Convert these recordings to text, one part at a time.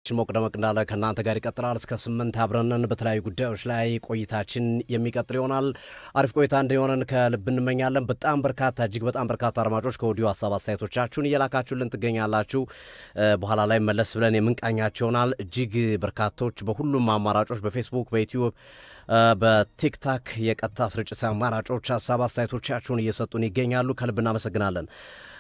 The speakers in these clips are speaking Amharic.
ስርጭታችን ሞቅ ደመቅ እንዳለ ከናንተ ጋር ይቀጥላል እስከ 8 አብረንን በተለያዩ ጉዳዮች ላይ ቆይታችን የሚቀጥል ይሆናል። አሪፍ ቆይታ እንዲሆነን ከልብ እንመኛለን። እጅግ በጣም በርካታ አድማጮች ከኦዲዮ ሐሳብ አስተያየቶቻችሁን እየላካችሁልን ትገኛላችሁ። በኋላ ላይ መለስ ብለን የምንቃኛቸው ይሆናል። እጅግ በርካቶች በሁሉም አማራጮች በፌስቡክ፣ በዩቲዩብ፣ በቲክታክ የቀጥታ ስርጭት አማራጮች ሐሳብ አስተያየቶቻችሁን እየሰጡን ይገኛሉ። ከልብ እናመሰግናለን።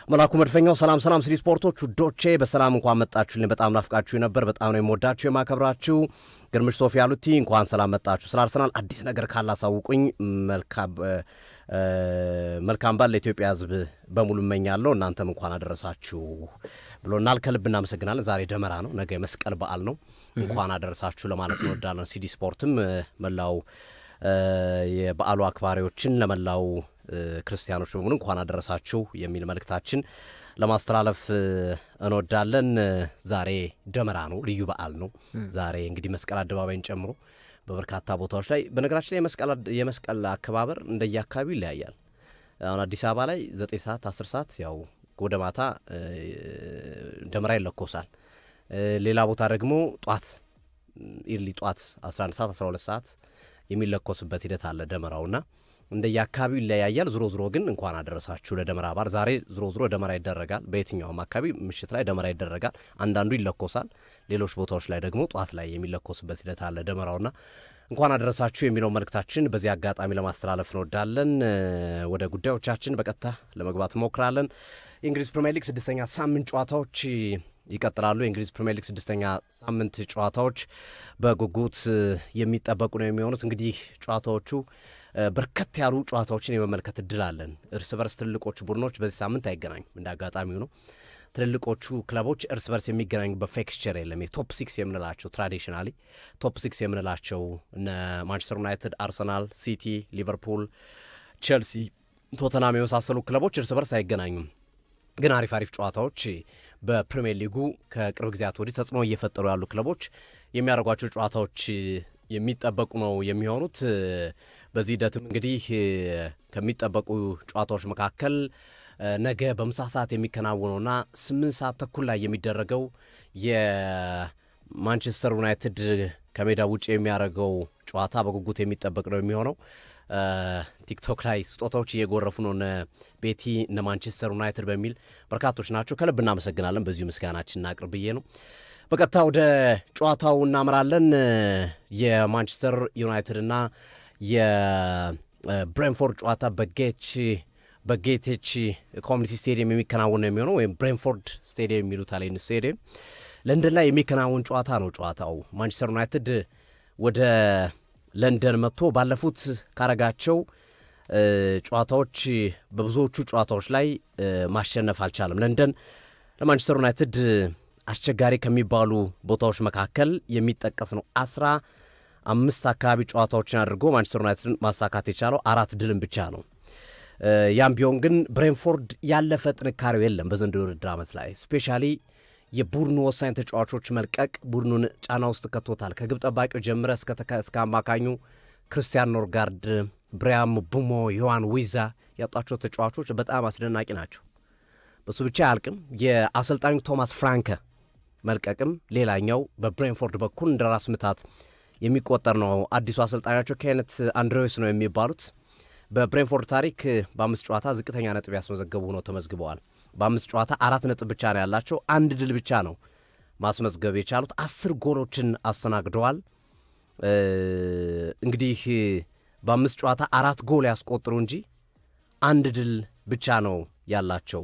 መላኩ መድፈኛው ሰላም ሲቲ ስፖርቶች ውዶቼ በሰላም እንኳን መጣችሁልኝ። በጣም ናፍቃችሁ ነበር። በጣም ነው የምወዳችሁ የማከብራችሁ። ግርምሽ ሶፊያ ሉቲ እንኳን ሰላም መጣችሁ። ስለ አርሰናል አዲስ ነገር ካላሳውቁኝ መልካም ባል ለኢትዮጵያ ሕዝብ በሙሉ እመኛለሁ። እናንተም እንኳን አደረሳችሁ ብሎናል። ከልብ እናመሰግናለን። ዛሬ ደመራ ነው፣ ነገ መስቀል በዓል ነው። እንኳን አደረሳችሁ ለማለት እንወዳለን። ሲዲ ስፖርትም መላው የበዓሉ አክባሪዎችን ለመላው ክርስቲያኖች በሙሉ እንኳን አደረሳችሁ የሚል መልእክታችን ለማስተላለፍ እንወዳለን። ዛሬ ደመራ ነው፣ ልዩ በዓል ነው። ዛሬ እንግዲህ መስቀል አደባባይን ጨምሮ በበርካታ ቦታዎች ላይ በነገራችን ላይ የመስቀል አከባበር እንደየአካባቢው ይለያያል። አሁን አዲስ አበባ ላይ 9 ሰዓት 10 ሰዓት ያው ወደ ማታ ደመራ ይለኮሳል። ሌላ ቦታ ደግሞ ጧት 11 ሰዓት 12 ሰዓት የሚለኮስበት ሂደት አለ ደመራውና እንደየአካባቢው ይለያያል። ዝሮ ግን እንኳን አደረሳችሁ ለደመራ በዓል። ዛሬ ዝሮ ደመራ ይደረጋል። በየትኛውም አካባቢ ምሽት ላይ ደመራ ይደረጋል። አንዳንዱ ይለኮሳል፣ ሌሎች ቦታዎች ላይ ደግሞ ጧት ላይ የሚለኮስበት ሂደት አለ ደመራውና እንኳን አደረሳችሁ የሚለው መልእክታችን በዚህ አጋጣሚ ለማስተላለፍ እንወዳለን። ወደ ጉዳዮቻችን በቀጥታ ለመግባት እንሞክራለን። የእንግሊዝ ፕሪሚየር ሊግ 6ኛ ሳምንት ጨዋታዎች ይቀጥላሉ። የእንግሊዝ ፕሪሚየር ሊግ 6ኛ ሳምንት ጨዋታዎች በጉጉት የሚጠበቁ ነው የሚሆኑት። እንግዲህ ጨዋታዎቹ በርከት ያሉ ጨዋታዎችን የመመልከት እድል አለን። እርስ በርስ ትልልቆቹ ቡድኖች በዚህ ሳምንት አይገናኙም። እንደ አጋጣሚው ነው። ትልልቆቹ ክለቦች እርስ በርስ የሚገናኙበት ፊክስቸር የለም። የቶፕ 6 የምንላቸው ትራዲሽናሊ ቶፕ 6 የምንላቸው እነ ማንቸስተር ዩናይትድ፣ አርሰናል፣ ሲቲ፣ ሊቨርፑል፣ ቼልሲ፣ ቶተናም የመሳሰሉ ክለቦች እርስ በርስ አይገናኙም። ግን አሪፍ ጨዋታዎች በፕሪሚየር ሊጉ ከቅርብ ጊዜያት ወዲህ ተጽዕኖ እየፈጠሩ ያሉ ክለቦች የሚያደርጓቸው ጨዋታዎች የሚጠበቁ ነው የሚሆኑት። በዚህ ሂደትም እንግዲህ ከሚጠበቁ ጨዋታዎች መካከል ነገ በምሳ ሰዓት የሚከናወነውና 8 ሰዓት ተኩል ላይ የሚደረገው የማንቸስተር ዩናይትድ ከሜዳ ውጭ የሚያደርገው ጨዋታ በጉጉት የሚጠበቅ ነው የሚሆነው። ቲክቶክ ላይ ስጦታዎች እየጎረፉ ነው ቤቲ እነ ማንቸስተር ዩናይትድ በሚል በርካቶች ናቸው። ከልብ እናመሰግናለን። በዚሁ ምስጋናችን እናቅርብዬ ነው። በቀጥታ ወደ ጨዋታው እናምራለን። የማንቸስተር ዩናይትድና የብሬንፎርድ ጨዋታ በጌቴች ኮሚኒቲ ስቴዲየም የሚከናወን ነው የሚሆነው፣ ወይም ብሬንፎርድ ስቴዲየም የሚሉት አለኝ ስቴዲየም ለንደን ላይ የሚከናወን ጨዋታ ነው። ጨዋታው ማንቸስተር ዩናይትድ ወደ ለንደን መጥቶ ባለፉት ካረጋቸው ጨዋታዎች በብዙዎቹ ጨዋታዎች ላይ ማሸነፍ አልቻለም። ለንደን ለማንቸስተር ዩናይትድ አስቸጋሪ ከሚባሉ ቦታዎች መካከል የሚጠቀስ ነው። 15 አካባቢ ጨዋታዎችን አድርጎ ማንቸስተር ዩናይትድን ማሳካት የቻለው 4 ድልን ብቻ ነው። ያም ቢሆን ግን ብሬንፎርድ ያለፈ ጥንካሬው የለም በዘንድሮው ውድድር ዓመት ላይ ስፔሻሊ የቡድኑ ወሳኝ ተጫዋቾች መልቀቅ ቡድኑን ጫና ውስጥ ከቶታል። ከግብ ጠባቂው ጀምረ እስከ አማካኙ ክርስቲያን ኖርጋርድ፣ ብሪያም ቡሞ፣ ዮሐን ዊዛ ያጣቸው ተጫዋቾች በጣም አስደናቂ ናቸው። በሱ ብቻ አያልቅም። የአሰልጣኙ ቶማስ ፍራንከ መልቀቅም ሌላኛው በብሬንፎርድ በኩል እንደራስ ምታት የሚቆጠር ነው። አዲሱ አሰልጣኛቸው ኬነት አንድሬውስ ነው የሚባሉት። በብሬንፎርድ ታሪክ በ5 ጨዋታ ዝቅተኛ ነጥብ ያስመዘገቡ ነው ተመዝግበዋል። በ5 ጨዋታ 4 ነጥብ ብቻ ነው ያላቸው። 1 ድል ብቻ ነው ማስመዝገብ የቻሉት። 10 ጎሎችን አስተናግደዋል። እንግዲህ በ5 ጨዋታ 4 ጎል ያስቆጥሩ እንጂ 1 ድል ብቻ ነው ያላቸው።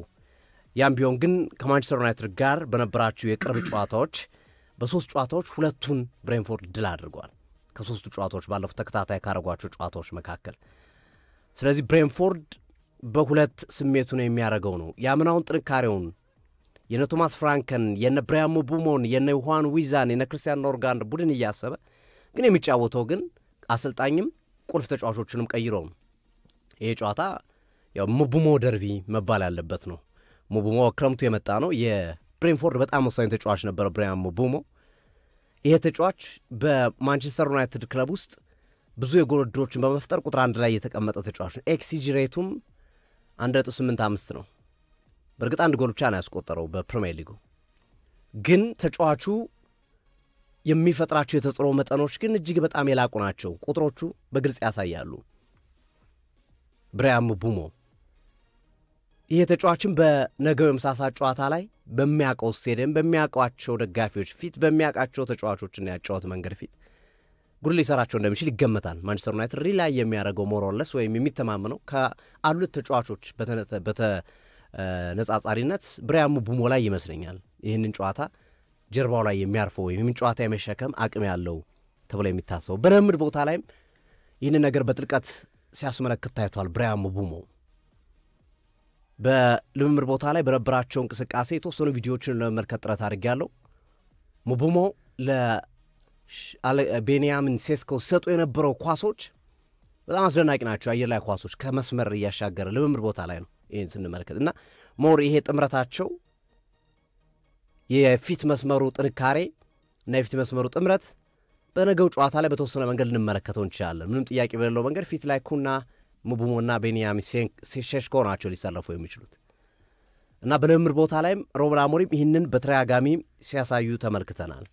ያም ቢሆን ግን ከማንቸስተር ዩናይትድ ጋር በነበራቸው የቅርብ ጨዋታዎች በ3 ጨዋታዎች 2ቱን ብሬንፎርድ ድል አድርጓል። ከ3ቱ ጨዋታዎች ባለፉት ተከታታይ ካረጓቸው ጨዋታዎች መካከል። ስለዚህ ብሬንፎርድ በሁለት ስሜቱን የሚያደርገው ነው። ያምናውን ጥንካሬውን የነ ቶማስ ፍራንከን የነ ብሪያም ቡሞን የነ ዮሐን ዊዛን የነ ክርስቲያን ኖርጋርድ ቡድን እያሰበ ግን የሚጫወተው ግን አሰልጣኝም ቁልፍ ተጫዋቾችንም ቀይሮ ነው። ይሄ ጨዋታ ያው ሙቡሞ ደርቢ መባል ያለበት ነው። ሙቡሞ ክረምቱ የመጣ ነው። የብሬንፎርድ በጣም ወሳኝ ተጫዋች ነበር ብሪያም ቡሞ። ይሄ ተጫዋች በማንቸስተር ዩናይትድ ክለብ ውስጥ ብዙ የጎል ዕድሎችን በመፍጠር ቁጥር 1 ላይ የተቀመጠ ተጫዋች ነው። ኤክስጂ ሬቱም 1.85 ነው። በእርግጥ 1 ጎል ብቻ ነው ያስቆጠረው በፕሪሚየር ሊጉ። ግን ተጫዋቹ የሚፈጥራቸው የተጽዕኖ መጠኖች ግን እጅግ በጣም የላቁ ናቸው። ቁጥሮቹ በግልጽ ያሳያሉ። ብራያን ምቡሞ ይሄ ተጫዋችን በነገው የምሳ ሰዓት ጨዋታ ላይ በሚያውቀው ስቴዲየም በሚያውቋቸው ደጋፊዎች ፊት በሚያውቃቸው ተጫዋቾችና ያጫወት መንገድ ፊት ጉድ ሊሰራቸው እንደሚችል ይገመታል። ማንቸስተር ዩናይትድ ሪላይ የሚያደርገው ሞራለስ ወይም የሚተማመነው ከአሉት ተጫዋቾች በተነጻጻሪነት ብራያን ምቡሞ ላይ ይመስለኛል። ይህንን ጨዋታ ጀርባው ላይ የሚያርፈው ወይም ይህንን ጨዋታ የመሸከም አቅም ያለው ተብሎ የሚታሰበው በልምምድ ቦታ ላይም ይህንን ነገር በጥልቀት ሲያስመለክት ታይቷል። ብራያን ምቡሞ በልምምድ ቦታ ላይ በነበራቸው እንቅስቃሴ የተወሰኑ ቪዲዮዎችን ለመመልከት ጥረት አድርጌያለሁ። ምቡሞ ለቤንያሚን ሴስኮ ሰጡ የነበረው ኳሶች በጣም አስደናቂ ናቸው። አየር ላይ ኳሶች ከመስመር እያሻገረ ልምምድ ቦታ ላይ ነው ይህን ስንመለከት እና ሞር ይሄ ጥምረታቸው የፊት መስመሩ ጥንካሬ እና የፊት መስመሩ ጥምረት በነገው ጨዋታ ላይ በተወሰነ መንገድ ልንመለከተው እንችላለን። ምንም ጥያቄ በሌለው መንገድ ፊት ላይ ኩና ምቡሞና ቤንያሚን ሴስኮ ናቸው ሊሰለፉ የሚችሉት እና በልምምድ ቦታ ላይም ሩበን አሞሪም ይህንን በተደጋጋሚ ሲያሳዩ ተመልክተናል።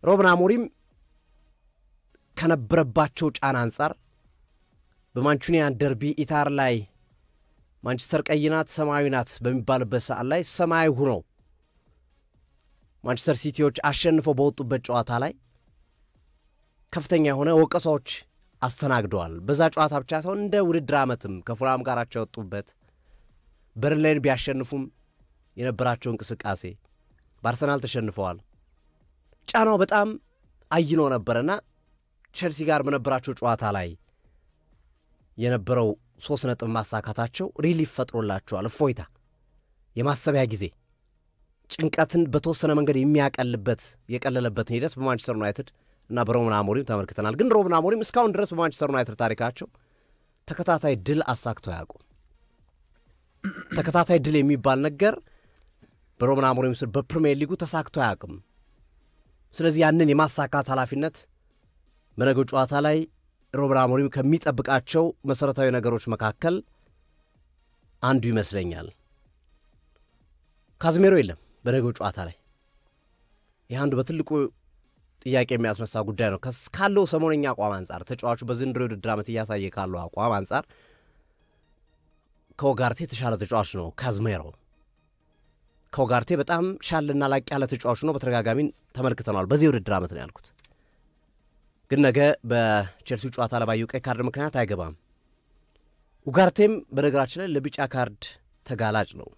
ሩበን አሞሪም ከነበረባቸው ጫና አንጻር በማንቹኒያን ደርቢ ኢታር ላይ ማንቸስተር ቀይ ናት ሰማያዊ ናት በሚባልበት ሰዓት ላይ ሰማያዊ ሆኖ ማንቸስተር ሲቲዎች አሸንፈው በወጡበት ጨዋታ ላይ ከፍተኛ የሆነ ወቀሳዎች አስተናግደዋል። በዛ ጨዋታ ብቻ ሳይሆን እንደ ውድድር ዓመትም ከፉላም ጋር ወጡበት በርንሌይን ቢያሸንፉም የነበራቸው እንቅስቃሴ በአርሰናል ተሸንፈዋል። ጫናው በጣም አይኖ ነበርና ቼልሲ ጋር በነበራቸው ጨዋታ ላይ የነበረው 3 ነጥብ ማሳካታቸው ሪሊፍ ፈጥሮላቸዋል። እፎይታ የማሰቢያ ጊዜ ጭንቀትን በተወሰነ መንገድ የሚያቀልበት የቀለለበትን ሂደት በማንቸስተር ዩናይትድ እና በሩበን አሞሪም ተመልክተናል። ግን ሩበን አሞሪም እስካሁን ድረስ በማንቸስተር ዩናይትድ ታሪካቸው ተከታታይ ድል አሳክተው ያውቁ። ተከታታይ ድል የሚባል ነገር በሩበን አሞሪም ስር በፕሪሚየር ሊጉ ተሳክቶ ያውቅም። ስለዚህ ያንን የማሳካት ኃላፊነት በነገው ጨዋታ ላይ ሩበን አሞሪም ከሚጠብቃቸው መሰረታዊ ነገሮች መካከል አንዱ ይመስለኛል። ካዝሜሮ የለም በነገው ጨዋታ ላይ ይህ አንዱ በትልቁ ጥያቄ የሚያስነሳ ጉዳይ ነው። ካለው ሰሞነኛ አቋም አንጻር ተጫዋቹ በዘንድሮው የውድድር ዓመት እያሳየ ካለው አቋም አንጻር ከኦጋርቴ የተሻለ ተጫዋች ነው ካዝሜሮ። ከኦጋርቴ በጣም ሻልና ላቅ ያለ ተጫዋች ነው። በተደጋጋሚ ተመልክተናል። በዚህ የውድድር ዓመት ነው ያልኩት። ግን ነገ በቼልሲው ጨዋታ ለባየው ቀይ ካርድ ምክንያት አይገባም። ኡጋርቴም በነገራችን ላይ ለቢጫ ካርድ ተጋላጭ ነው።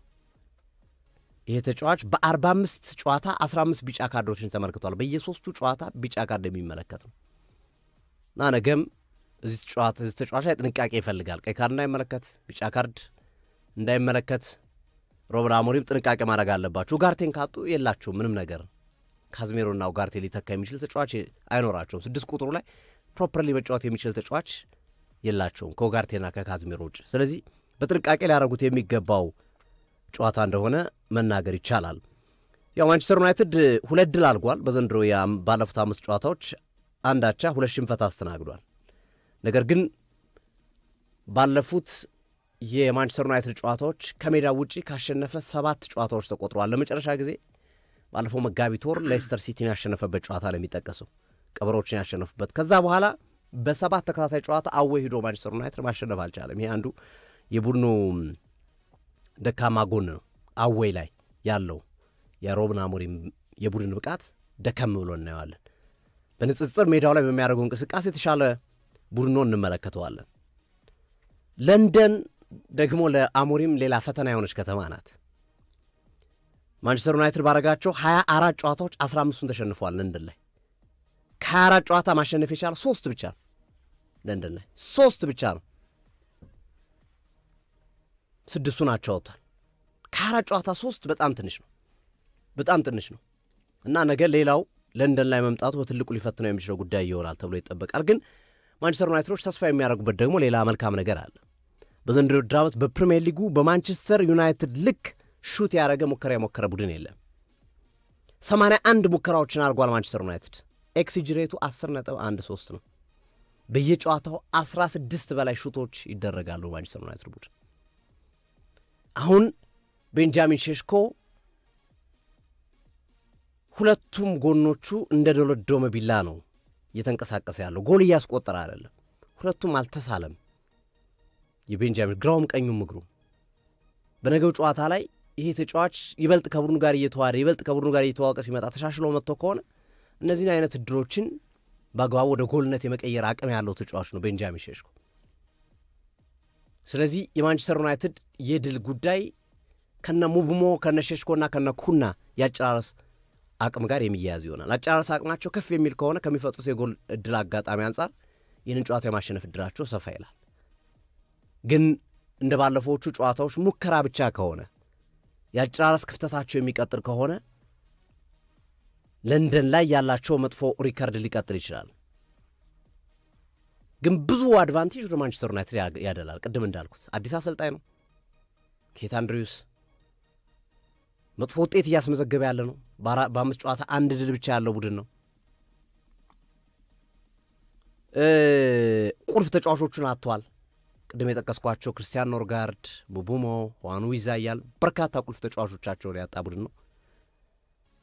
ይሄ ተጫዋች በ45 ጨዋታ 15 ቢጫ ካርዶችን ተመልክቷል። በየሶስቱ ጨዋታ ቢጫ ካርድ የሚመለከት ነው እና ነገም እዚህ ተጫዋች ላይ ጥንቃቄ ይፈልጋል። ቀይ ካርድ እንዳይመለከት፣ ቢጫ ካርድ እንዳይመለከት ሩበን አሞሪም ጥንቃቄ ማድረግ አለባቸው። ኡጋርቴን ካጡ የላቸውም ምንም ነገር። ካዝሜሮና ኡጋርቴ ሊተካ የሚችል ተጫዋች አይኖራቸውም። 6 ቁጥሩ ላይ ፕሮፐርሊ መጫወት የሚችል ተጫዋች የላቸውም ከኡጋርቴና ከካዝሜሮ ውጭ። ስለዚህ በጥንቃቄ ሊያደርጉት የሚገባው ጨዋታ እንደሆነ መናገር ይቻላል። ያው ማንቸስተር ዩናይትድ 2 ድል አድርጓል በዘንድሮ ባለፉት 5 ጨዋታዎች 1 አቻ 2 ሽንፈት አስተናግዷል። ነገር ግን ባለፉት የማንቸስተር ዩናይትድ ጨዋታዎች ከሜዳ ውጪ ካሸነፈ 7 ጨዋታዎች ተቆጥረዋል። ለመጨረሻ ጊዜ ባለፈው መጋቢት ወር ሌስተር ሲቲን ያሸነፈበት ጨዋታ ላይ የሚጠቀሰው ቀበሮችን ያሸነፉበት። ከዛ በኋላ በ7 ተከታታይ ጨዋታ አዌይ ሄዶ ማንቸስተር ዩናይትድ ማሸነፍ አልቻለም። ይሄ አንዱ የቡድኑ ደካማ ጎን ነው። አዌይ ላይ ያለው የሩበን አሞሪም የቡድን ብቃት ደከም ብሎ እናየዋለን። በንጽጽር ሜዳው ላይ በሚያደርገው እንቅስቃሴ የተሻለ ቡድኑ እንመለከተዋለን። ለንደን ደግሞ ለአሞሪም ሌላ ፈተና የሆነች ከተማ ናት። ማንቸስተር ዩናይትድ ባረጋቸው 24 ጨዋታዎች 15ን ተሸንፈዋል። ለንደን ላይ ከ24 ጨዋታ ማሸነፍ የቻለ 3 ብቻ ነው። ለንደን ላይ 3 ብቻ ነው። 6 ናቸው ወጥቷል። ከ24 ጨዋታ 3 በጣም ትንሽ ነው። በጣም ትንሽ ነው እና ነገ ሌላው ለንደን ላይ መምጣቱ በትልቁ ሊፈትነው የሚችለው ጉዳይ ይሆናል ተብሎ ይጠበቃል። ግን ማንቸስተር ዩናይትዶች ተስፋ የሚያደርጉበት ደግሞ ሌላ መልካም ነገር አለ። በዘንድሮ ድራውት በፕሪሚየር ሊጉ በማንቸስተር ዩናይትድ ልክ ሹት ያደረገ ሙከራ የሞከረ ቡድን የለም። 81 ሙከራዎችን አድርጓል ማንቸስተር ዩናይትድ። ኤክስጂ ሬቱ 10.13 ነው። በየጨዋታው 16 በላይ ሹቶች ይደረጋሉ ማንቸስተር ዩናይትድ ቡድን። አሁን ቤንጃሚን ሼሽኮ ሁለቱም ጎኖቹ እንደ ደለዶመ ቢላ ነው እየተንቀሳቀሰ ያለው ጎል እያስቆጠረ አይደለም ሁለቱም አልተሳለም የቤንጃሚን ግራውም ቀኙም እግሩ በነገው ጨዋታ ላይ ይሄ ተጫዋች ይበልጥ ከቡድኑ ጋር እየተዋደ ይበልጥ ከቡድኑ ጋር እየተዋቀ ሲመጣ ተሻሽሎ መጥቶ ከሆነ እነዚህን አይነት ድሮችን ባግባቡ ወደ ጎልነት የመቀየር አቅም ያለው ተጫዋች ነው ቤንጃሚን ሼሽኮ ስለዚህ የማንቸስተር ዩናይትድ የድል ጉዳይ ከነ ሙብሞ ከነ ሼሽኮና ከነ ኩና ያጫራስ አቅም ጋር የሚያያዝ ይሆናል አጫራስ አቅማቸው ከፍ የሚል ከሆነ ከሚፈጥሩት የጎል እድል አጋጣሚ አንፃር ይህንን ጨዋታ የማሸነፍ እድላቸው ሰፋ ይላል ግን እንደ ባለፈዎቹ ጨዋታዎች ሙከራ ብቻ ከሆነ ያጫራስ ክፍተታቸው የሚቀጥል ከሆነ ለንደን ላይ ያላቸው መጥፎ ሪከርድ ሊቀጥል ይችላል ግን ብዙ አድቫንቴጅ ለማንቸስተር ዩናይትድ ያደላል ቅድም እንዳልኩት አዲስ አሰልጣኝ ነው ኬት አንድሪውስ መጥፎ ውጤት እያስመዘገበ ያለ ነው በአምስት ጨዋታ አንድ ድል ብቻ ያለው ቡድን ነው ቁልፍ ተጫዋቾቹን አጥቷል ቅድም የጠቀስኳቸው ክርስቲያን ኖርጋርድ ቡቡሞ ዋንዊዛ ያያል በርካታ ቁልፍ ተጫዋቾቻቸውን ያጣ ቡድን ነው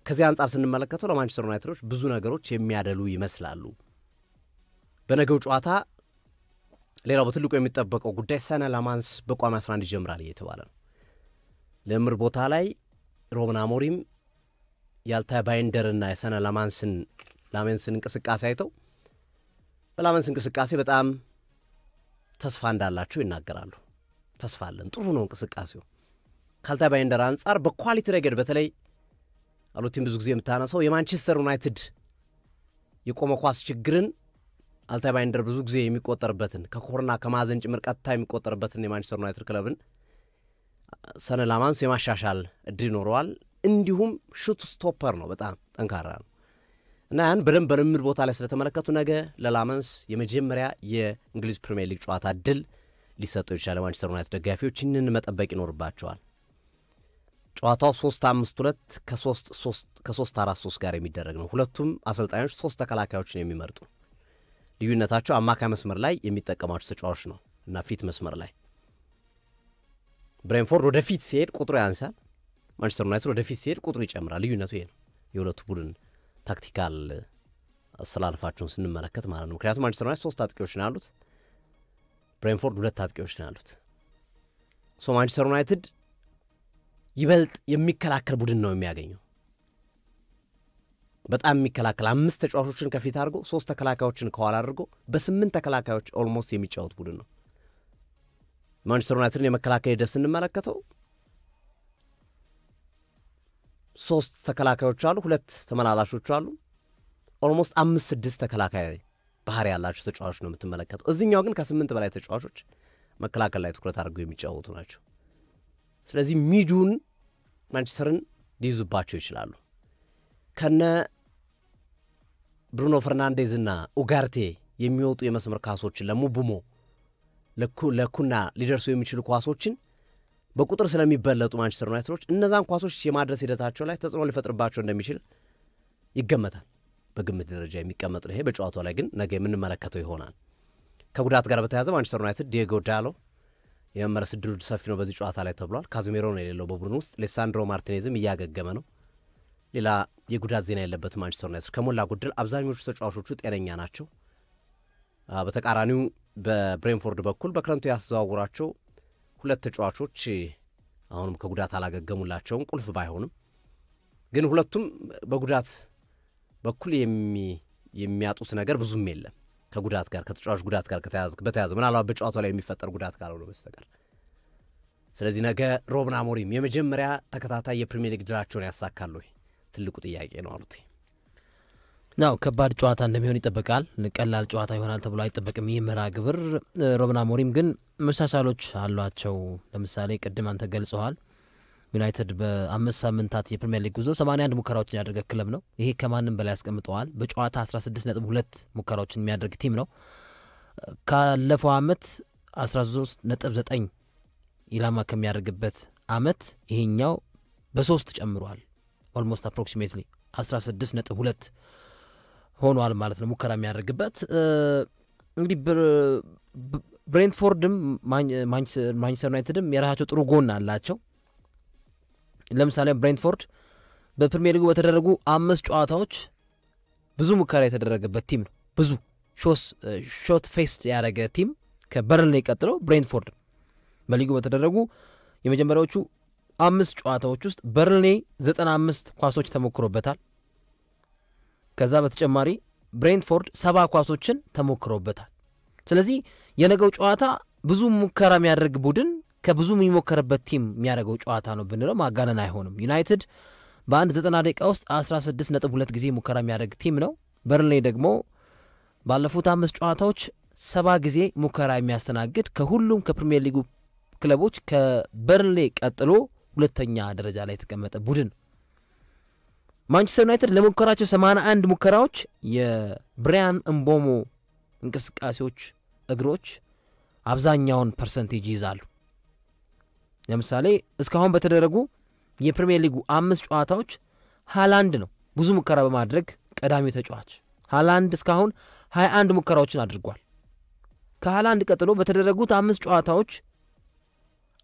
ከዚህ አንፃር ስንመለከተው ለማንቸስተር ዩናይትዶች ብዙ ነገሮች የሚያደሉ ይመስላሉ በነገው ጨዋታ ሌላው በትልቁ የሚጠበቀው ጉዳይ ሰነ ላማንስ በቋሚ 11 ይጀምራል እየተባለ ነው ለምር ቦታ ላይ ሮብን አሞሪም ያልታይ ባይንደርና የሰነ ላማንስን እንቅስቃሴ አይተው በላማንስ እንቅስቃሴ በጣም ተስፋ እንዳላቸው ይናገራሉ ተስፋ አለን ጥሩ ነው እንቅስቃሴው ካልታይ ባይንደር አንፃር በኳሊቲ ረገድ በተለይ አሉቲም ብዙ ጊዜ የምታነሳው የማንቸስተር ዩናይትድ የቆመ ኳስ ችግርን አልታይ ባይንደር ብዙ ጊዜ የሚቆጠርበትን ከኮርና ከማዘን ጭምር ቀጥታ የሚቆጠርበትን የማንቸስተር ዩናይትድ ክለብን ሰነ ላማንስ የማሻሻል እድል ይኖረዋል እንዲሁም ሹት ስቶፐር ነው በጣም ጠንካራ ነው እና ያን በደንብ በልምድ ቦታ ላይ ስለተመለከቱ ነገ ለላማንስ የመጀመሪያ የእንግሊዝ ፕሪሚየር ሊግ ጨዋታ ድል ሊሰጠው ይችላል ማንቸስተር ዩናይትድ ደጋፊዎች ይህንን መጠበቅ ይኖርባቸዋል ጨዋታው 3-5-2 ከ3-4-3 ጋር የሚደረግ ነው ሁለቱም አሰልጣኞች 3 ተከላካዮችን የሚመርጡ ልዩነታቸው አማካይ መስመር ላይ የሚጠቀማቸው ተጫዋቾች ነው እና ፊት መስመር ላይ ብሬንፎርድ ወደ ፊት ሲሄድ ቁጥሩ ያንሳል ማንቸስተር ዩናይትድ ወደ ፊት ሲሄድ ቁጥሩ ይጨምራል ልዩነቱ ይሄ ነው የሁለቱ ቡድን ታክቲካል አሰላለፋቸውን ስንመለከት ማለት ነው ምክንያቱም ማንቸስተር ዩናይትድ 3 አጥቂዎች ነው ያሉት ብሬንፎርድ 2 አጥቂዎች ነው ያሉት ማንቸስተር ዩናይትድ ይበልጥ የሚከላከል ቡድን ነው የሚያገኘው በጣም የሚከላከል 5 ተጫዋቾችን ከፊት አድርጎ 3 ተከላካዮችን ከኋላ አድርጎ በ8 ተከላካዮች ኦልሞስት የሚጫወት ቡድን ነው ማንቸስተር ዩናይትድን የመከላከል ሂደት ስንመለከተው 3 ተከላካዮች አሉ 2 ተመላላሾች አሉ ኦልሞስት 5-6 ተከላካይ ባህሪ ያላቸው ተጫዋቾች ነው የምትመለከተው እዚህኛው ግን ከ8 በላይ ተጫዋቾች መከላከል ላይ ትኩረት አድርገው የሚጫወቱ ናቸው ስለዚህ ሚዱን ማንቸስተርን ሊይዙባቸው ይችላሉ ከነ ብሩኖ ፈርናንዴዝና ኡጋርቴ የሚወጡ የመስመር ኳሶችን ለሙቡሞ ለኩና ሊደርሱ የሚችሉ ኳሶችን በቁጥር ስለሚበለጡ ማንቸስተር ዩናይትዶች እነዛን ኳሶች የማድረስ ሂደታቸው ላይ ተጽዕኖ ሊፈጥርባቸው እንደሚችል ይገመታል በግምት ደረጃ የሚቀመጥ ነው ይሄ በጨዋታው ላይ ግን ነገ የምንመለከተው ይሆናል ከጉዳት ጋር በተያያዘ ማንቸስተር ዩናይትድ ዲየጎ ዳሎ የመመረስ ዕድሉ ሰፊ ነው በዚህ ጨዋታ ላይ ተብሏል ካዝሜሮ ነው የሌለው በቡድኑ ውስጥ ሌሳንድሮ ማርቲኔዝም እያገገመ ነው ሌላ የጉዳት ዜና ያለበት ማንቸስተር ዩናይትድ ከሞላ ጎደል አብዛኞቹ ተጫዋቾቹ ጤነኛ ናቸው በተቃራኒው በብሬንፎርድ በኩል በክረምቱ ያስተዋወራቸው 2 ተጫዋቾች አሁንም ከጉዳት አላገገሙላቸውም ቁልፍ ባይሆንም ግን ሁለቱም በጉዳት በኩል የሚያጡት ነገር ብዙም የለም ከጉዳት ጋር ከተጫዋች ጉዳት ጋር በተያያዘ ምናልባት በጨዋታው ላይ የሚፈጠር ጉዳት ካልሆነ በስተቀር ስለዚህ ነገ ሮብን አሞሪም የመጀመሪያ ተከታታይ የፕሪሚየር ሊግ ድላቸውን ያሳካሉ ትልቁ ጥያቄ ነው አሉት ነው ከባድ ጨዋታ እንደሚሆን ይጠበቃል ቀላል ጨዋታ ይሆናል ተብሎ አይጠበቅም ይመራ ግብር ሮብን አሞሪም ግን መሻሻሎች አሏቸው ለምሳሌ ቅድም አንተ ገልጸዋል ዩናይትድ በ5 ሳምንታት የፕሪሚየር ሊግ ጉዞ 81 ሙከራዎችን ያደረገ ክለብ ነው ይሄ ከማንም በላይ ያስቀምጠዋል በጨዋታ 16.2 ሙከራዎችን የሚያደርግ ቲም ነው ካለፈው አመት 13.9 ኢላማ ከሚያደርግበት አመት ይሄኛው በ3 ጨምሯል ኦልሞስት አፕሮክሲሜትሊ 16.2 ሆኗል ማለት ነው ሙከራ የሚያደርግበት እንግዲህ ብሬንትፎርድም ማንቸስተር ዩናይትድም የራሳቸው ጥሩ ጎን አላቸው ለምሳሌ ብሬንትፎርድ በፕሪሚየር ሊጉ በተደረጉ 5 ጨዋታዎች ብዙ ሙከራ የተደረገበት ቲም ነው። ብዙ ሾት ፌስት ያደረገ ቲም ከበርንሌይ ቀጥሎ ብሬንትፎርድ። በሊጉ በተደረጉ የመጀመሪያዎቹ 5 ጨዋታዎች ውስጥ በርንሌይ 95 ኳሶች ተሞክሮበታል። ከዛ በተጨማሪ ብሬንትፎርድ 70 ኳሶችን ተሞክሮበታል። ስለዚህ የነገው ጨዋታ ብዙ ሙከራ የሚያደርግ ቡድን ከብዙ የሚሞከርበት ቲም የሚያደርገው ጨዋታ ነው ብንለው ማጋነን አይሆንም። ዩናይትድ በአንድ 90 ደቂቃ ውስጥ 16.2 ጊዜ ሙከራ የሚያደርግ ቲም ነው። በርንሌይ ደግሞ ባለፉት 5 ጨዋታዎች 70 ጊዜ ሙከራ የሚያስተናግድ ከሁሉም ከፕሪሚየር ሊጉ ክለቦች ከበርንሌይ ቀጥሎ ሁለተኛ ደረጃ ላይ የተቀመጠ ቡድን። ማንቸስተር ዩናይትድ ለሙከራቸው 81 ሙከራዎች የብራያን እምቦሞ እንቅስቃሴዎች እግሮች አብዛኛውን ፐርሰንቴጅ ይዛሉ። ለምሳሌ እስካሁን በተደረጉ የፕሪሚየር ሊጉ 5 ጨዋታዎች ሃላንድ ነው ብዙ ሙከራ በማድረግ ቀዳሚው ተጫዋች። ሃላንድ እስካሁን 21 ሙከራዎችን አድርጓል። ከሃላንድ ቀጥሎ በተደረጉት 5 ጨዋታዎች